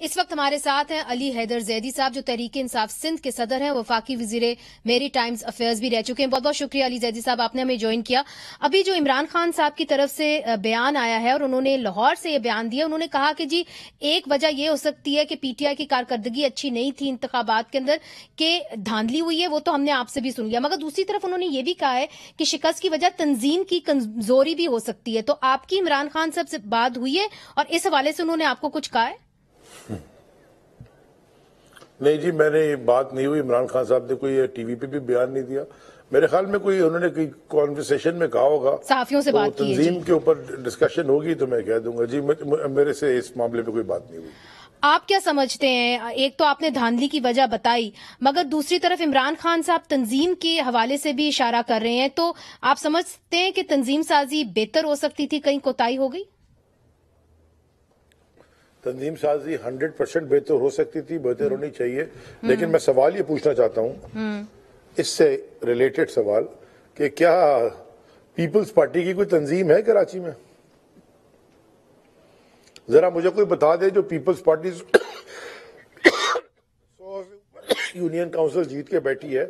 اس وقت ہمارے ساتھ ہیں علی حیدر زیدی صاحب جو تحریک انصاف سندھ کے صدر ہیں، وفاقی وزیر میری ٹائمز افیئرز بھی رہ چکے ہیں. بہت بہت شکریہ علی زیدی صاحب، آپ نے ہمیں جوائن کیا. ابھی جو عمران خان صاحب کی طرف سے بیان آیا ہے اور انہوں نے لاہور سے یہ بیان دیا، انہوں نے کہا کہ جی ایک وجہ یہ ہو سکتی ہے کہ پی ٹی آئی کی کارکردگی اچھی نہیں تھی انتخابات کے اندر، کہ دھاندلی ہوئی ہے، وہ تو ہم نے آپ سے بھی سن لیا، مگر دوسری طرف انہوں نے یہ بھی کہا ہے کہ شکست کی وجہ تنظیم کی کمزوری بھی ہو سکتی ہے. تو آپ کی عمران خان صاحب سے بات ہوئی ہے اور اس حوالے سے انہوں نے آپ کو کچھ کہا ہے؟ نہیں جی، میں نے یہ بات نہیں ہوئی. عمران خان صاحب نے کوئی ٹی وی پہ بھی بیان نہیں دیا. میرے خیال میں کوئی انہوں نے کوئی کانورسیشن میں کہا ہوگا، صحافیوں سے بات کی ہے. تنظیم کے اوپر ڈسکشن ہوگی تو میں کہہ دوں گا. جی میرے سے اس معاملے پہ کوئی بات نہیں ہوئی. آپ کیا سمجھتے ہیں؟ ایک تو آپ نے دھاندلی کی وجہ بتائی، مگر دوسری طرف عمران خان صاحب تنظیم کے حوالے سے بھی اشارہ کر رہے ہیں، تو آپ سمجھتے ہیں کہ تنظیم سازی بہتر ہو سکتی تھی، کہیں کوتاہی ہو گئی؟ تنظیم سازی 100% بہتر ہو سکتی تھی، بہتر ہونی چاہیے. لیکن میں سوال یہ پوچھنا چاہتا ہوں اس سے ریلیٹڈ سوال کہ کیا پیپلز پارٹی کی کوئی تنظیم ہے کراچی میں؟ ذرا مجھے کوئی بتا دے جو پیپلز پارٹی یونین کاؤنسل جیت کے بیٹھی ہے،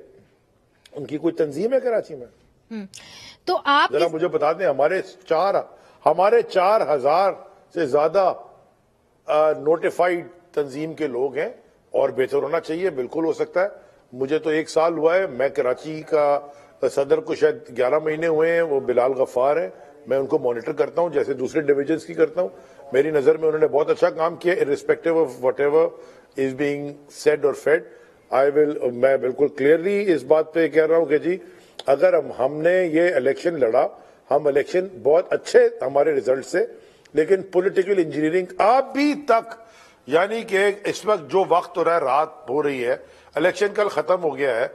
ان کی کوئی تنظیم ہے کراچی میں؟ تو آپ ذرا مجھے بتا دیں. ہمارے 4,000 سے زیادہ نوٹیفائیڈ تنظیم کے لوگ ہیں، اور بہتر ہونا چاہیے. بالکل ہو سکتا ہے. مجھے تو 1 سال ہوا ہے، میں کراچی کا صدر کو شاید 11 مہینے ہوئے ہیں. وہ بلال غفار ہیں، میں ان کو مانیٹر کرتا ہوں جیسے دوسرے ڈویژنز کی کرتا ہوں. میری نظر میں انہوں نے بہت اچھا کام کیا irrespective of whatever is being said or fed. میں بالکل کلیئرلی اس بات پہ کہہ رہا ہوں کہ جی اگر ہم نے یہ الیکشن لڑا، ہم الیکشن بہت اچھے ہمارے ریزلٹ سے، لیکن پولیٹیکل انجینئرنگ ابھی تک، یعنی کہ اس وقت جو وقت ہو رہا ہے، رات ہو رہی ہے، الیکشن کل ختم ہو گیا ہے،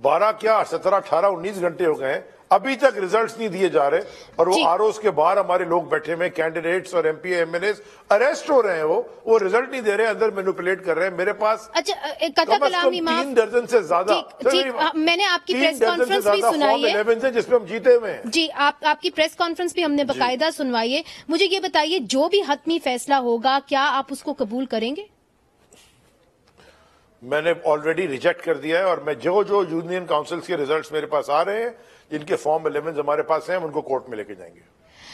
12 کیا 17 18 19 گھنٹے ہو گئے ہیں، ابھی تک ریزلٹس نہیں دیے جا رہے. اور وہ آر اوز کے باہر ہمارے لوگ بیٹھے ہوئے، کینڈیڈیٹس اور M P M L As arrest ہو رہے ہیں. وہ ریزلٹ نہیں دے رہے، اندر مینوپولیٹ کر رہے ہیں. میرے پاس کم از کم 3 درجن سے زیادہ، میں نے آپ کی پریس کانفرنس بھی سنائی ہے جس پہ ہم جیتے ہوئے ہیں. جی آپ کی پریس کانفرنس بھی ہم نے باقاعدہ سنوائی ہے. مجھے یہ بتائیے، جو بھی حتمی فیصلہ ہوگا کیا آپ اس کو قبول کریں گے؟ میں نے آلریڈی ریجیکٹ کر دیا ہے، اور میں جو یونین کاؤنسلز کے ریزلٹس میرے پاس آ رہے ہیں، جن کے فارم 11 ہمارے پاس ہیں، ہم ان کو کورٹ میں لے کے جائیں گے،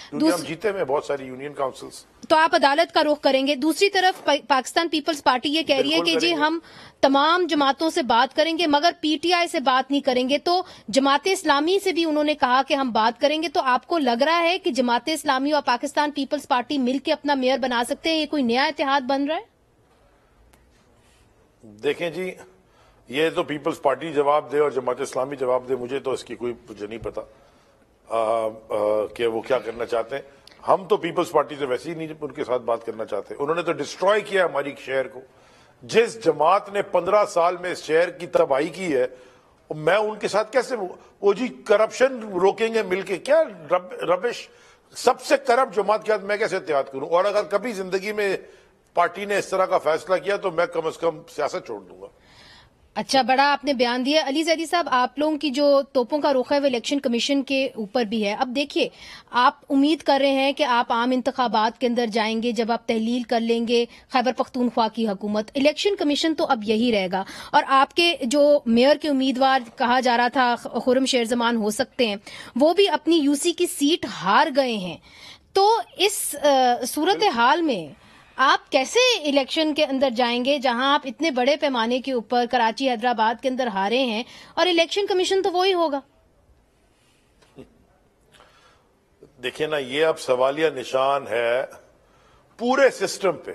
کیونکہ ہم جیتے ہیں بہت ساری یونین کاؤنسلز. تو آپ عدالت کا رخ کریں گے. دوسری طرف پاکستان پیپلز پارٹی یہ کہہ رہی ہے کہ جی ہم تمام جماعتوں سے بات کریں گے مگر پی ٹی آئی سے بات نہیں کریں گے. تو جماعت اسلامی سے بھی انہوں نے کہا کہ ہم بات کریں گے. تو آپ کو لگ رہا ہے کہ جماعت اسلامی اور پاکستان پیپلز پارٹی مل کے اپنا میئر بنا سکتے ہیں؟ یہ کوئی نیا اتحاد بن رہا ہے؟ دیکھیں جی، یہ تو پیپلز پارٹی جواب دے اور جماعت اسلامی جواب دے، مجھے تو اس کی مجھے نہیں پتا کہ وہ کیا کرنا چاہتے ہیں. ہم تو پیپلز پارٹی سے ویسے ہی نہیں ان کے ساتھ بات کرنا چاہتے. انہوں نے تو ڈسٹروائے کیا ہماری شہر کو. جس جماعت نے 15 سال میں اس شہر کی تباہی کی ہے، میں ان کے ساتھ کیسے وہ جی کرپشن روکیں گے مل کے؟ کیا ربش! سب سے کرپٹ جماعت کے ساتھ میں کیسے اتحاد کروں؟ اور اگر کبھی زندگی میں پارٹی نے اس طرح کا فیصلہ کیا تو میں کم از کم سیاست چھوڑ دوں گا. اچھا، بڑا آپ نے بیان دیا. علی زیدی صاحب، آپ لوگوں کی جو توپوں کا رخ ہے وہ الیکشن کمیشن کے اوپر بھی ہے. اب دیکھیے، آپ امید کر رہے ہیں کہ آپ عام انتخابات کے اندر جائیں گے جب آپ تحلیل کر لیں گے خیبر پختونخوا کی حکومت. الیکشن کمیشن تو اب یہی رہے گا، اور آپ کے جو میئر کے امیدوار کہا جا رہا تھا خرم شیر زمان ہو سکتے ہیں، وہ بھی اپنی یو سی کی سیٹ ہار گئے ہیں. تو اس صورتحال میں آپ کیسے الیکشن کے اندر جائیں گے جہاں آپ اتنے بڑے پیمانے کے اوپر کراچی حیدرآباد کے اندر ہارے ہیں، اور الیکشن کمیشن تو وہی ہوگا؟ دیکھیں نا، یہ اب سوالیہ نشان ہے پورے سسٹم پہ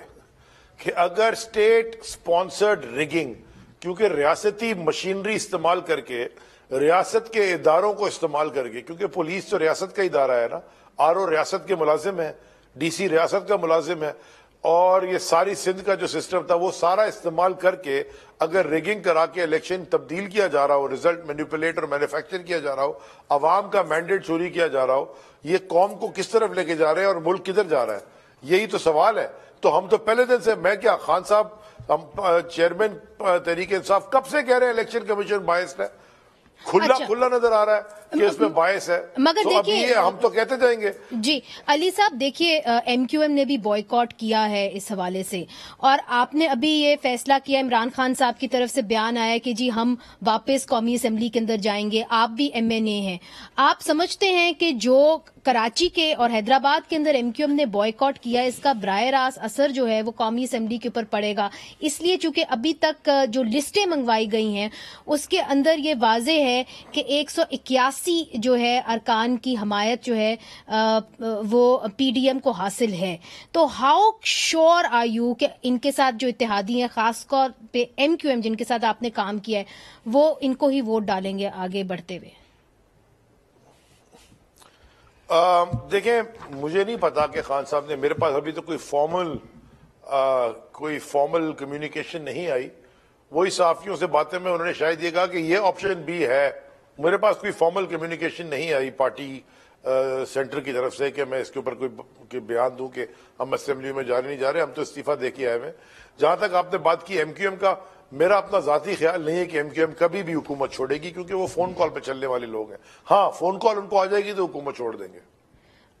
کہ اگر اسٹیٹ سپانسرڈ ریگنگ، کیونکہ ریاستی مشینری استعمال کر کے، ریاست کے اداروں کو استعمال کر کے، کیونکہ پولیس تو ریاست کا ادارہ ہے نا، آر او ریاست کے ملازم ہیں، ڈی سی ریاست کا ملازم ہے، اور یہ ساری سندھ کا جو سسٹم تھا وہ سارا استعمال کر کے اگر ریگنگ کرا کے الیکشن تبدیل کیا جا رہا ہو، ریزلٹ مینیپولیٹ اور مینوفیکچر کیا جا رہا ہو، عوام کا مینڈیٹ چوری کیا جا رہا ہو، یہ قوم کو کس طرف لے کے جا رہے ہیں اور ملک کدھر جا رہا ہے؟ یہی تو سوال ہے. تو ہم تو پہلے دن سے، میں کیا خان صاحب ہم چیئرمین تحریک انصاف کب سے کہہ رہے ہیں الیکشن کمیشن بائسڈ ہے، کھلا نظر آ رہا ہے. کہ اس میں باعث ہے. مگر تو ابھی دیکھیے ہم تو کہتے جائیں گے. جی علی صاحب دیکھیے ایم کیو ایم نے بھی بوائیکاٹ کیا ہے اس حوالے سے, اور آپ نے ابھی یہ فیصلہ کیا, عمران خان صاحب کی طرف سے بیان آیا کہ جی ہم واپس قومی اسمبلی کے اندر جائیں گے, آپ بھی ایم این اے ہیں. آپ سمجھتے ہیں کہ جو کراچی کے اور حیدرآباد کے اندر ایم کیو ایم نے بوائیکاٹ کیا, اس کا براہ راست اثر جو ہے وہ قومی اسمبلی کے اوپر پڑے گا؟ اس لیے چونکہ ابھی تک جو لسٹیں منگوائی گئی ہیں اس کے اندر یہ واضح ہے کہ 181 جو ہے ارکان کی حمایت جو ہے وہ پی ڈی ایم کو حاصل ہے. تو ہاؤ شور آر یو کہ ان کے ساتھ جو اتحادی ہیں, خاص طور پہ ایم کیو ایم جن کے ساتھ آپ نے کام کیا ہے, وہ ان کو ہی ووٹ ڈالیں گے آگے بڑھتے ہوئے؟ دیکھیں مجھے نہیں پتا کہ خان صاحب نے, میرے پاس ابھی تو کوئی فارمل کمیونیکیشن نہیں آئی. وہی صحافیوں سے باتیں میں انہوں نے شاید یہ کہا کہ یہ آپشن بھی ہے. میرے پاس کوئی فارمل کمیونیکیشن نہیں آئی پارٹی سینٹر کی طرف سے کہ میں اس کے اوپر کوئی بیان دوں کہ ہم اسمبلی میں جا رہے, ہم تو استعفیٰ دے کے آئے ہوئے. جہاں تک آپ نے بات کی ایم کیو ایم کا, میرا اپنا ذاتی خیال نہیں ہے کہ ایم کیو ایم کبھی بھی حکومت چھوڑے گی, کیونکہ وہ فون کال پہ چلنے والے لوگ ہیں. ہاں فون کال ان کو آ جائے گی تو حکومت چھوڑ دیں گے.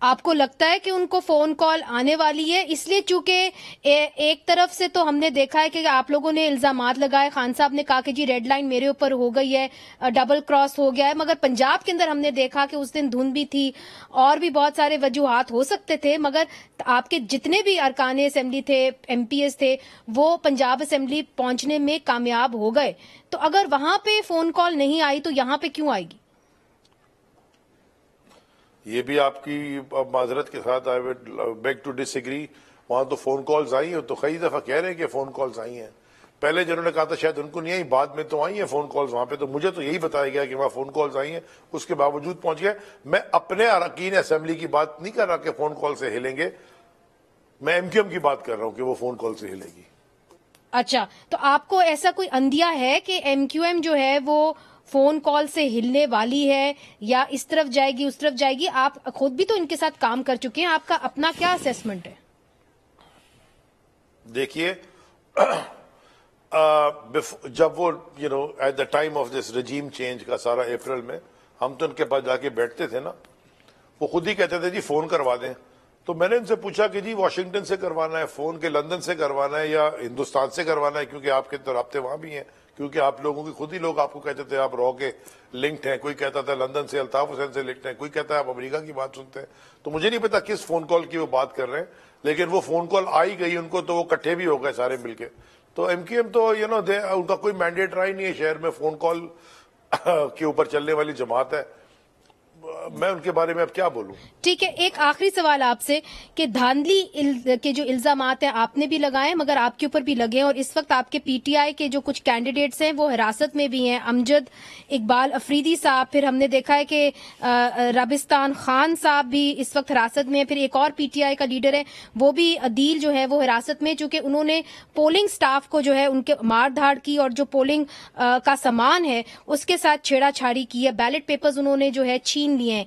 آپ کو لگتا ہے کہ ان کو فون کال آنے والی ہے؟ اس لیے چونکہ ایک طرف سے تو ہم نے دیکھا ہے کہ آپ لوگوں نے الزامات لگائے, خان صاحب نے کہا کہ جی ریڈ لائن میرے اوپر ہو گئی ہے, ڈبل کراس ہو گیا ہے, مگر پنجاب کے اندر ہم نے دیکھا کہ اس دن دھند بھی تھی اور بھی بہت سارے وجوہات ہو سکتے تھے, مگر آپ کے جتنے بھی ارکان اسمبلی تھے, ایم پی ایس تھے, وہ پنجاب اسمبلی پہنچنے میں کامیاب ہو گئے. تو اگر وہاں پہ فون کال نہیں آئی تو یہاں پہ کیوں آئے گی؟ یہ بھی آپ کی معذرت کے ساتھ I would beg to disagree. وہاں تو فون کالز آئی ہیں, تو کئی دفعہ کہہ رہے ہیں کہ فون کالز آئی ہیں. پہلے جنہوں نے کہا تھا شاید ان کو نہیں آئی, بعد میں تو آئی ہیں فون کالز وہاں پہ. تو مجھے تو یہی بتایا گیا کہ وہاں فون کالز آئی ہیں, اس کے باوجود پہنچ گئے. میں اپنے اراکین اسمبلی کی بات نہیں کر رہا کہ فون کال سے ہلیں گے, میں ایم کیو ایم کی بات کر رہا ہوں کہ وہ فون کال سے ہلے گی. اچھا, تو آپ کو ایسا کوئی اندیہ ہے کہ ایم کیو ایم جو ہے وہ فون کال سے ہلنے والی ہے, یا اس طرف جائے گی اس طرف جائے گی؟ آپ خود بھی تو ان کے ساتھ کام کر چکے ہیں, آپ کا اپنا کیا اسیسمنٹ ہے؟ دیکھیے جب وہ at the time of this regime change کا سارا اپریل میں, ہم تو ان کے پاس جا کے بیٹھتے تھے نا, وہ خود ہی کہتے تھے جی فون کروا دیں. تو میں نے ان سے پوچھا کہ جی واشنگٹن سے کروانا ہے فون, کے لندن سے کروانا ہے یا ہندوستان سے کروانا ہے, کیونکہ آپ کے تو رابطے وہاں بھی ہیں, کیونکہ آپ لوگوں کی خود ہی لوگ آپ کو کہتے تھے آپ رو کے لنکڈ ہیں. کوئی کہتا تھا لندن سے الطاف حسین سے لنکڈ ہیں, کوئی کہتا ہے آپ امریکہ کی بات سنتے ہیں. تو مجھے نہیں پتا کس فون کال کی وہ بات کر رہے ہیں, لیکن وہ فون کال آئی گئی ان کو, تو وہ کٹھے بھی ہو گئے سارے مل کے. تو ایم کیو ایم تو ان کا کوئی مینڈیٹ رہا ہی نہیں ہے شہر میں, فون کال کے اوپر چلنے والی جماعت ہے. میں ان کے بارے میں اب کیا بولوں. ٹھیک ہے, ایک آخری سوال آپ سے کہ دھاندلی کے جو الزامات ہیں آپ نے بھی لگائے مگر آپ کے اوپر بھی لگے ہیں, اور اس وقت آپ کے پی ٹی آئی کے جو کچھ کینڈیڈیٹس ہیں وہ حراست میں بھی ہیں, امجد اقبال افریدی صاحب, پھر ہم نے دیکھا ہے کہ رابستان خان صاحب بھی اس وقت حراست میں ہیں, پھر ایک اور پی ٹی آئی کا لیڈر ہے وہ بھی عدیل جو ہے وہ حراست میں, چونکہ انہوں نے پولنگ سٹاف کو جو ہے ان کے مار دھاڑ کی اور جو پولنگ کا سامان ہے اس کے ساتھ چھیڑا چھاڑی کی ہے, بیلٹ پیپرز انہوں نے جو ہے چھین لیے ہیں.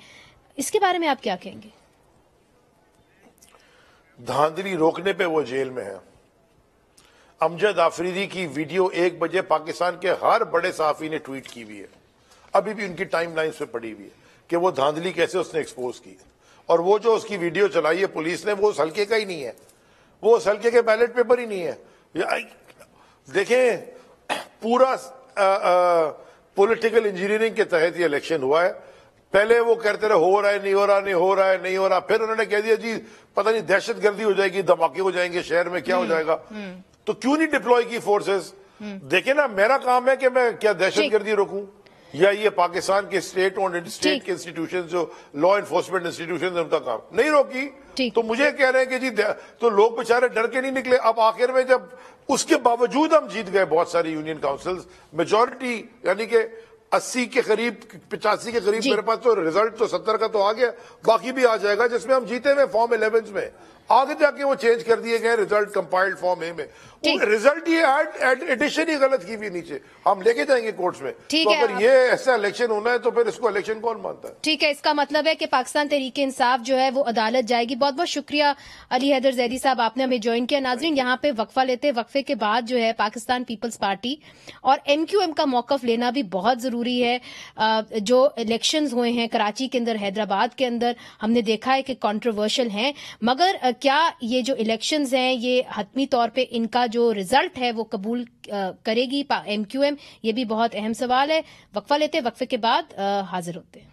اس کے بارے میں آپ کیا کہیں گے؟ دھاندلی روکنے پہ وہ جیل میں ہے. امجد آفریدی کی ویڈیو 1 بجے پاکستان کے ہر بڑے صحافی نے ٹویٹ کی ہوئی ہے, ابھی بھی ان کی ٹائم لائنز پہ پڑی ہوئی ہے کہ وہ دھاندلی کیسے اس نے ایکسپوز کی. اور وہ جو اس کی ویڈیو چلائی ہے پولیس نے, وہ اس حلقے کا ہی نہیں ہے, وہ اس حلقے کے بیلٹ پیپر ہی نہیں ہے. دیکھیں پورا پولیٹیکل انجینئرنگ کے تحت یہ الیکشن ہوا ہے. پہلے وہ کہتے رہے ہو رہا ہے نہیں ہو رہا, نہیں ہو رہا ہے نہیں ہو رہا, پھر انہوں نے کہہ دیا جی پتہ نہیں دہشت گردی ہو جائے گی, دھماکے ہو جائیں گے شہر میں, کیا ہو جائے گا. تو کیوں نہیں ڈپلوائے کی فورسز؟ دیکھیں نا, میرا کام ہے کہ میں کیا دہشت گردی روکوں, یا یہ پاکستان کے اسٹیٹ کے انسٹیٹیوشن جو لا انفورسمنٹ انسٹیٹیوشن ان کا کام نہیں روکی. تو مجھے کہہ رہے ہیں کہ جی تو لوگ بیچارے ڈر کے نہیں نکلے. اب آخر میں جب اس کے باوجود ہم جیت گئے بہت ساری یونین کاؤنسلز, میجورٹی یعنی کہ 80 کے قریب 85 کے قریب, میرے پاس تو ریزلٹ تو 70 کا تو آ گیا, باقی بھی آ جائے گا جس میں ہم جیتے ہوئے فارم 11 میں. آگے جا کے وہ چینج کر دیے گئے ریزلٹ کمپائلڈ فارم اے میں. ریزلٹ یہ ایڈیشن ہی غلط کی ہوئی نیچے, ہم لے کے جائیں گے کورٹس میں. تو اگر یہ ایسا الیکشن ہونا ہے تو پھر اس کو الیکشن کون مانتا ہے؟ ٹھیک ہے, اس کا مطلب ہے کہ پاکستان تحریک انصاف جو ہے وہ عدالت جائے گی. بہت بہت شکریہ علی حیدر زیدی صاحب, آپ نے ہمیں جوائن کیا. ناظرین, یہاں پہ وقفہ لیتے, وقفے کے بعد جو ہے پاکستان پیپلز پارٹی اور ایم کیو ایم کا موقف لینا بھی بہت ضروری ہے. جو الیکشنز ہوئے ہیں کراچی کے اندر, حیدرآباد کے اندر, ہم نے دیکھا ہے کہ کنٹروورشل ہیں, مگر کیا یہ جو الیکشنز ہیں یہ حتمی طور پہ ان کا جو رزلٹ ہے وہ قبول کرے گی ایم کیو ایم؟ یہ بھی بہت اہم سوال ہے. وقفہ لیتے, وقفے کے بعد حاضر ہوتے ہیں.